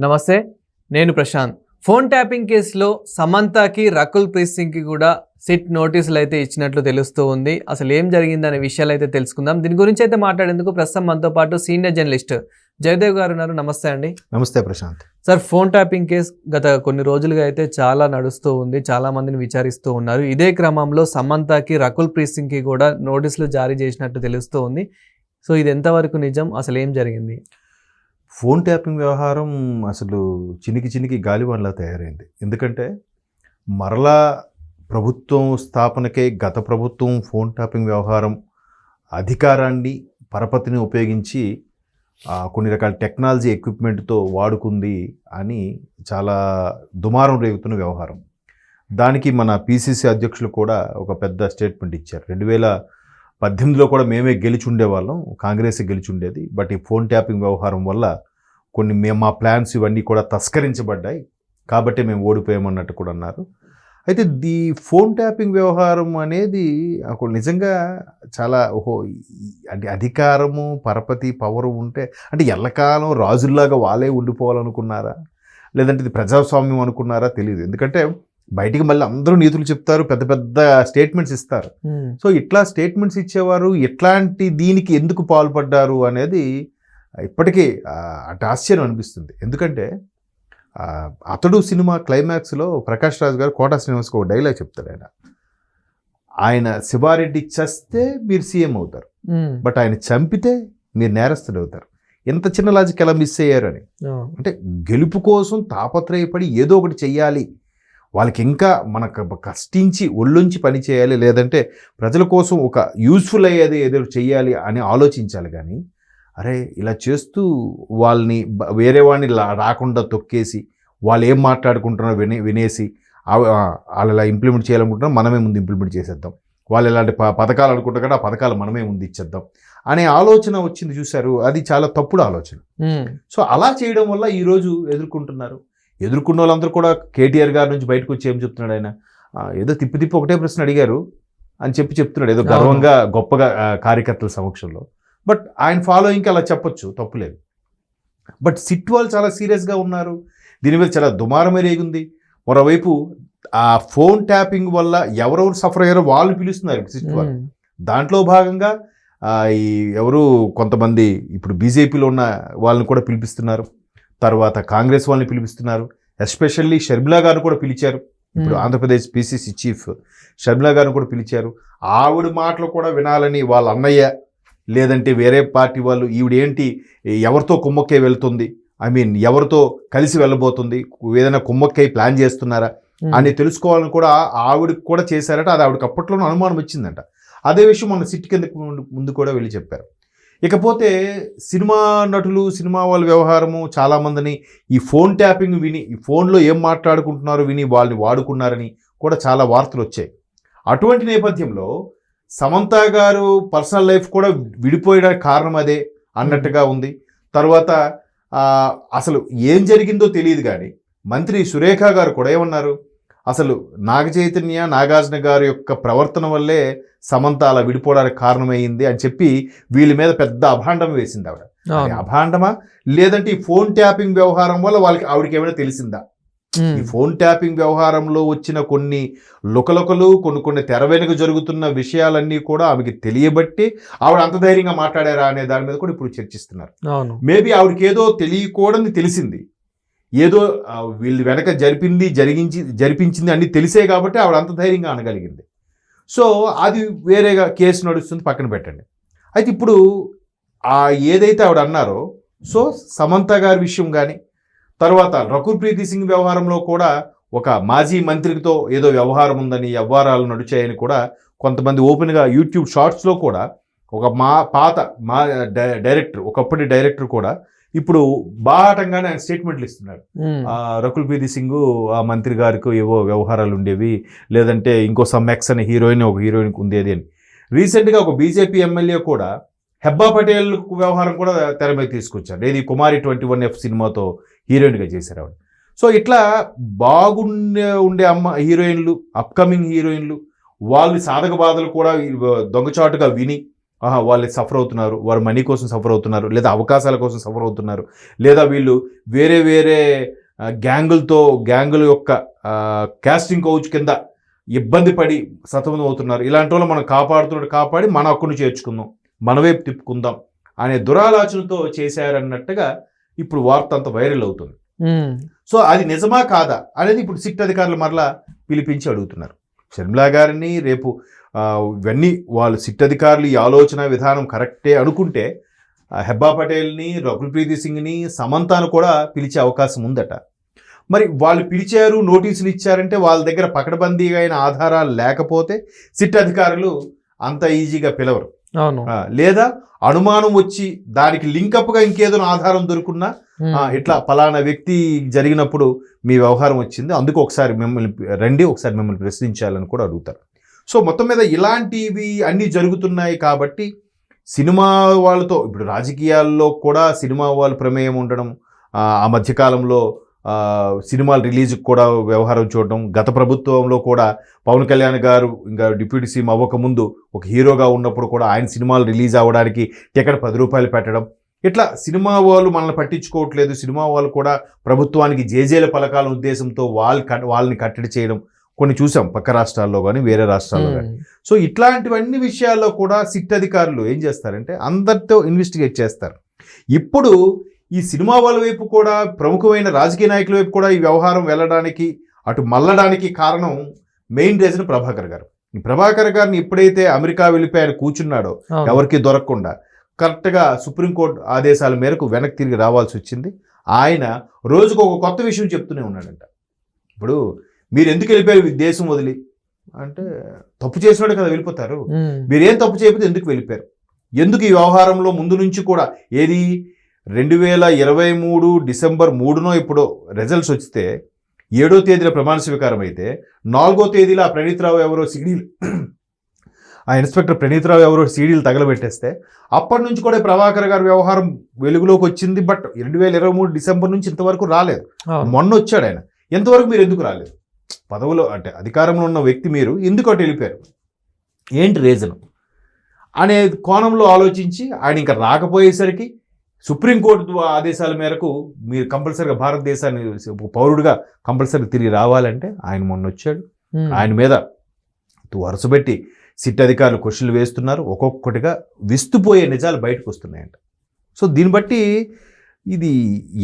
నమస్తే, నేను Prashanth. Phone tapping కేసులో సమంతకి, రకుల్ ప్రీత్ సింగ్కి కూడా సిట్ నోటీసులు అయితే ఇచ్చినట్లు తెలుస్తూ ఉంది. అసలు ఏం జరిగిందనే విషయాలు అయితే తెలుసుకుందాం. దీని గురించి అయితే మాట్లాడేందుకు ప్రస్తుతం మనతో పాటు సీనియర్ జర్నలిస్ట్ జయదేవ్ గారు ఉన్నారు. నమస్తే అండి. నమస్తే Prashant. Sir, phone tapping case గత కొన్ని రోజులుగా అయితే చాలా నడుస్తూ ఉంది, చాలా మందిని విచారిస్తూ ఉన్నారు. ఇదే క్రమంలో సమంతకి, రకుల్ ప్రీత్ సింగ్కి కూడా నోటీసులు జారీ చేసినట్టు తెలుస్తూ ఉంది. సో ఇది ఎంతవరకు నిజం, అసలు ఏం జరిగింది? ఫోన్ ట్యాపింగ్ వ్యవహారం అసలు చినికి గాలివాన్లా తయారైంది. ఎందుకంటే మరలా ప్రభుత్వం స్థాపనకే గత ప్రభుత్వం ఫోన్ ట్యాపింగ్ వ్యవహారం అధికారాన్ని, పరపతిని ఉపయోగించి కొన్ని రకాల టెక్నాలజీ ఎక్విప్మెంట్తో వాడుకుంది అని చాలా దుమారం రేగుతున్న వ్యవహారం. దానికి మన పిసిసి అధ్యక్షులు కూడా ఒక పెద్ద స్టేట్మెంట్ ఇచ్చారు. 2018లో కూడా మేమే గెలిచి ఉండేవాళ్ళం, కాంగ్రెస్ గెలిచి ఉండేది. బట్ ఈ ఫోన్ ట్యాపింగ్ వ్యవహారం వల్ల మా ప్లాన్స్ ఇవన్నీ కూడా తస్కరించబడ్డాయి, కాబట్టి మేము ఓడిపోయామన్నట్టు కూడా అన్నారు. అయితే ఈ ఫోన్ ట్యాపింగ్ వ్యవహారం అనేది నిజంగా చాలా అంటే అధికారము, పరపతి, పవరు ఉంటే అంటే ఎల్లకాలం రాజుల్లాగా వాళ్ళే ఉండిపోవాలనుకున్నారా, లేదంటే ఇది ప్రజాస్వామ్యం అనుకున్నారా తెలియదు. ఎందుకంటే బయటికి మళ్ళీ అందరూ నీతులు చెప్తారు, పెద్ద పెద్ద స్టేట్మెంట్స్ ఇస్తారు. సో ఇట్లా స్టేట్మెంట్స్ ఇచ్చేవారు ఎట్లాంటి దీనికి ఎందుకు పాల్పడ్డారు అనేది ఇప్పటికీ ఆశ్చర్యం అనిపిస్తుంది. ఎందుకంటే అతడు సినిమా క్లైమాక్స్లో ప్రకాష్ రాజ్ గారు కోటా శ్రీనివాస్కి ఒక డైలాగ్ చెప్తాడు. ఆయన శివారెడ్డి చస్తే మీరు సీఎం అవుతారు, బట్ ఆయన చంపితే మీరు నేరస్తుడు అవుతారు. ఎంత చిన్న లాజిక్ ఎలా మిస్ అయ్యారు అని. అంటే గెలుపు కోసం తాపత్రయపడి ఏదో ఒకటి చెయ్యాలి, వాళ్ళకి ఇంకా మనకు కష్టించి ఒళ్ళుంచి పని చేయాలి, లేదంటే ప్రజల కోసం ఒక యూస్ఫుల్ అయ్యేది ఏదో చెయ్యాలి అని ఆలోచించాలి. కానీ అరే ఇలా చేస్తూ వాళ్ళని వేరే వాడిని రాకుండా తొక్కేసి వాళ్ళు ఏం మాట్లాడుకుంటున్నారో వినేసి వాళ్ళు ఇలా ఇంప్లిమెంట్ చేయాలనుకుంటున్నారో మనమే ముందు ఇంప్లిమెంట్ చేసేద్దాం, వాళ్ళు ఎలాంటి పథకాలు అనుకుంటారు కదా ఆ పథకాలు మనమే ముందు ఇచ్చేద్దాం అనే ఆలోచన వచ్చింది చూశారు. అది చాలా తప్పుడు ఆలోచన. సో అలా చేయడం వల్ల ఈరోజు ఎదుర్కొన్న వాళ్ళందరూ కూడా కేటీఆర్ గారి నుంచి బయటకు వచ్చి ఏం చెప్తున్నాడు, ఆయన ఏదో తిప్పి ఒకటే ప్రశ్న అడిగారు అని చెప్తున్నాడు, ఏదో గర్వంగా గొప్పగా కార్యకర్తల సమక్షంలో. బట్ ఆయన ఫాలోయింగ్కి అలా చెప్పొచ్చు, తప్పులేదు. బట్ సిట్ వాళ్ళు చాలా సీరియస్గా ఉన్నారు, దీని మీద చాలా దుమారమే రేగుంది. మరోవైపు ఆ ఫోన్ ట్యాపింగ్ వల్ల ఎవరెవరు సఫర్ అయ్యారో వాళ్ళు పిలుస్తున్నారు సిట్ వాళ్ళు. దాంట్లో భాగంగా ఈ కొంతమంది ఇప్పుడు బీజేపీలో ఉన్న వాళ్ళని కూడా పిలిపిస్తున్నారు, తర్వాత కాంగ్రెస్ వాళ్ళని పిలిపిస్తున్నారు. ఎస్పెషల్లీ షర్మిలా గారిని కూడా పిలిచారు. ఇప్పుడు ఆంధ్రప్రదేశ్ పిసిసి చీఫ్ షర్మిలా గారిని కూడా పిలిచారు. ఆవిడ మాటలు కూడా వినాలని వాళ్ళ అన్నయ్య లేదంటే వేరే పార్టీ వాళ్ళు ఈవిడేంటి ఎవరితో కుమ్మక్కై వెళ్తుంది, ఎవరితో కలిసి వెళ్ళబోతుంది, ఏదైనా కుమ్మక్కై ప్లాన్ చేస్తున్నారా అని తెలుసుకోవాలని కూడా ఆవిడకి కూడా చేశారట. అది ఆవిడకి అప్పట్లోనూ అనుమానం వచ్చిందంట. అదే విషయం మన సిట్ కిందకి ముందు కూడా వెళ్ళి చెప్పారు. ఇకపోతే సినిమా నటులు, సినిమా వాళ్ళ వ్యవహారము చాలామందిని ఈ ఫోన్ ట్యాపింగ్ విని, ఈ ఫోన్లో ఏం మాట్లాడుకుంటున్నారో విని వాళ్ళని వాడుకున్నారని కూడా చాలా వార్తలు వచ్చాయి. అటువంటి నేపథ్యంలో సమంత గారు పర్సనల్ లైఫ్ కూడా విడిపోయడానికి కారణం అదే అన్నట్టుగా ఉంది. తర్వాత అసలు ఏం జరిగిందో తెలియదు, కానీ మంత్రి సురేఖ గారు కూడా ఏమన్నారు, అసలు నాగ చైతన్య, నాగార్జున గారి యొక్క ప్రవర్తన వల్లే సమంత అలా విడిపోవడానికి కారణమైంది అని చెప్పి వీళ్ళ మీద పెద్ద అభాండం వేసింది ఆవిడ. అభాండమా లేదంటే ఈ ఫోన్ ట్యాపింగ్ వ్యవహారం వల్ల ఆవిడకి ఏమైనా తెలిసిందా? ఈ ఫోన్ ట్యాపింగ్ వ్యవహారంలో వచ్చిన కొన్ని లుకలుకలు, కొన్ని తెర వెనుక జరుగుతున్న విషయాలన్నీ కూడా ఆమెకి తెలియబట్టి ఆవిడ అంత ధైర్యంగా మాట్లాడారా అనే దాని మీద కూడా ఇప్పుడు చర్చిస్తున్నారు. మేబీ ఆవిడకి ఏదో తెలియకూడని తెలిసింది, ఏదో వీళ్ళు వెనక జరిపించింది అన్ని తెలిసే కాబట్టి ఆవిడ అంత ధైర్యంగా అనగలిగింది. సో అది వేరేగా కేసు నడుస్తుంది, పక్కన పెట్టండి. అయితే ఇప్పుడు ఏదైతే ఆవిడ అన్నారో, సో సమంత గారి విషయం కానీ, తర్వాత రకుల్ ప్రీత్ సింగ్ వ్యవహారంలో కూడా ఒక మాజీ మంత్రితో ఏదో వ్యవహారం ఉందని, వ్యవహారాలు నడిచాయని కూడా కొంతమంది ఓపెన్గా యూట్యూబ్ షార్ట్స్లో కూడా ఒక డైరెక్టర్, ఒకప్పటి డైరెక్టర్ కూడా ఇప్పుడు బాహాటంగానే ఆయన స్టేట్మెంట్లు ఇస్తున్నాడు. రకుల్ ప్రీత్ సింగ్ ఆ మంత్రి గారికి ఏవో వ్యవహారాలు ఉండేవి, లేదంటే ఇంకో సమ్మెక్స్ అనే ఒక హీరోయిన్కి ఉండేది అని. రీసెంట్గా ఒక బీజేపీ ఎమ్మెల్యే కూడా హెబ్బా పటేల్ వ్యవహారం కూడా తెర మీద తీసుకొచ్చారు. ఏది కుమారి 21F సినిమాతో హీరోయిన్గా చేశారు ఆవిడ. సో ఇట్లా ఉండే హీరోయిన్లు, అప్కమింగ్ హీరోయిన్లు వాళ్ళు సాధక బాధలు కూడా దొంగచాటుగా విని వాళ్ళు సఫర్ అవుతున్నారు, వారు మనీ కోసం సఫర్ అవుతున్నారు, లేదా అవకాశాల కోసం సఫర్ అవుతున్నారు, లేదా వీళ్ళు వేరే వేరే గ్యాంగుల యొక్క కాస్టింగ్ కౌచ్ కింద ఇబ్బంది పడి సతమతం అవుతున్నారు, ఇలాంటి వాళ్ళు మనం కాపాడి మన హక్కును చేర్చుకుందాం, మన వైపు తిప్పుకుందాం అనే దురాలోచనతో చేశారన్నట్టుగా ఇప్పుడు వార్త అంత వైరల్ అవుతుంది. సో అది నిజమా కాదా అనేది ఇప్పుడు సిట్ అధికారులు మరలా పిలిపించి అడుగుతున్నారు. షర్మిలా గారిని రేపు ఇవన్నీ వాళ్ళు సిట్ అధికారులు ఈ ఆలోచన విధానం కరెక్టే అనుకుంటే హెబ్బా పటేల్ని, రకుల్ ప్రీతి సింగ్ని, సమంతాను కూడా పిలిచే అవకాశం ఉందట. మరి వాళ్ళు పిలిచారు, నోటీసులు ఇచ్చారంటే వాళ్ళ దగ్గర పకడ్బందీగా అయిన ఆధారాలు లేకపోతే సిట్ అధికారులు అంత ఈజీగా పిలవరు. అవును. లేదా అనుమానం వచ్చి దానికి లింకప్గా ఇంకేదో ఆధారం దొరుకున్నా ఇట్లా పలానా వ్యక్తి జరిగినప్పుడు మీ వ్యవహారం వచ్చింది, అందుకు ఒకసారి మిమ్మల్ని ప్రశ్నించాలని కూడా అడుగుతారు. సో మొత్తం మీద ఇలాంటివి అన్నీ జరుగుతున్నాయి కాబట్టి సినిమా వాళ్ళతో ఇప్పుడు రాజకీయాల్లో కూడా సినిమా వాళ్ళ ప్రమేయం ఉండడం, ఆ మధ్యకాలంలో సినిమాలు రిలీజ్కి కూడా వ్యవహారం చూడడం, గత ప్రభుత్వంలో కూడా పవన్ కళ్యాణ్ గారు ఇంకా డిప్యూటీ సీఎం అవ్వకముందు ఒక హీరోగా ఉన్నప్పుడు కూడా ఆయన సినిమాలు రిలీజ్ అవ్వడానికి టికెట్ 10 రూపాయలు పెట్టడం, ఇట్లా సినిమా వాళ్ళు మనల్ని పట్టించుకోవట్లేదు, సినిమా వాళ్ళు కూడా ప్రభుత్వానికి జేజేల పలకాల ఉద్దేశంతో వాళ్ళని కట్టడి చేయడం కొన్ని చూసాం పక్క రాష్ట్రాల్లో కానీ వేరే రాష్ట్రాల్లో కానీ. సో ఇట్లాంటివన్నీ విషయాల్లో కూడా సిట్ అధికారులు ఏం చేస్తారంటే అందరితో ఇన్వెస్టిగేట్ చేస్తారు. ఇప్పుడు ఈ సినిమా వాళ్ళ వైపు కూడా ప్రముఖమైన రాజకీయ నాయకుల వైపు కూడా ఈ వ్యవహారం వెళ్ళడానికి అటు మళ్ళడానికి కారణం మెయిన్ రీజన్ ప్రభాకర్ గారు. ఈ ప్రభాకర్ గారిని ఎప్పుడైతే అమెరికా వెళ్ళిపోయి ఆయన కూర్చున్నాడో ఎవరికి దొరకకుండా కరెక్ట్గా సుప్రీంకోర్టు ఆదేశాల మేరకు వెనక్కి తిరిగి రావాల్సి వచ్చింది. ఆయన రోజుకు ఒక కొత్త విషయం చెప్తూనే ఉన్నాడంట. ఇప్పుడు మీరు ఎందుకు వెళ్ళిపోయారు దేశం వదిలి అంటే, తప్పు చేసినాడు కదా వెళ్ళిపోతారు, మీరేం తప్పు చేయకపోతే ఎందుకు వెళ్ళిపోయారు, ఎందుకు ఈ వ్యవహారంలో ముందు నుంచి కూడా ఏది 2023 డిసెంబర్ 3నో ఇప్పుడు రిజల్ట్స్ వస్తే 7వ తేదీన ప్రమాణ స్వీకారం అయితే 4వ తేదీలో ఆ ఇన్స్పెక్టర్ ప్రణీత్రావు ఎవరో సీడీలు తగలబెట్టేస్తే అప్పటి నుంచి కూడా ప్రభాకర్ గారి వ్యవహారం వెలుగులోకి వచ్చింది. బట్ 2023 డిసెంబర్ నుంచి ఇంతవరకు రాలేదు. మొన్న వచ్చాడు ఆయన, ఎంతవరకు మీరు ఎందుకు రాలేదు, పదవిలో అంటే అధికారంలో ఉన్న వ్యక్తి మీరు ఎందుకు అటు వెళ్ళిపోయారు, ఏంటి రీజన్ అనే కోణంలో ఆలోచించి ఆయన ఇంకా రాకపోయేసరికి సుప్రీంకోర్టు ఆదేశాల మేరకు మీరు కంపల్సరీగా భారతదేశాన్ని పౌరుడిగా కంపల్సరీ తిరిగి రావాలంటే ఆయన మొన్న వచ్చాడు. ఆయన మీద వరుసపెట్టి సిట్ అధికారులు క్వశ్చన్లు వేస్తున్నారు, ఒక్కొక్కటిగా విస్తుపోయే నిజాలు బయటకు వస్తున్నాయంట. సో దీన్ని బట్టి ఇది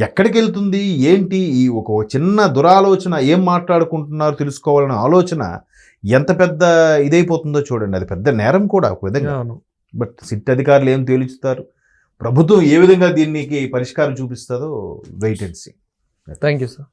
ఎక్కడికి వెళ్తుంది ఏంటి, ఈ ఒక చిన్న దురాలోచన ఏం మాట్లాడుకుంటున్నారు తెలుసుకోవాలనే ఆలోచన ఎంత పెద్ద ఇదైపోతుందో చూడండి. అది పెద్ద నేరం కూడా ఒక విధంగా. బట్ సిట్ అధికారులు ఏం తేల్చుతారు, ప్రభుత్వం ఏ విధంగా దీనికి పరిష్కారం చూపిస్తుందో wait and see. Thank you sir.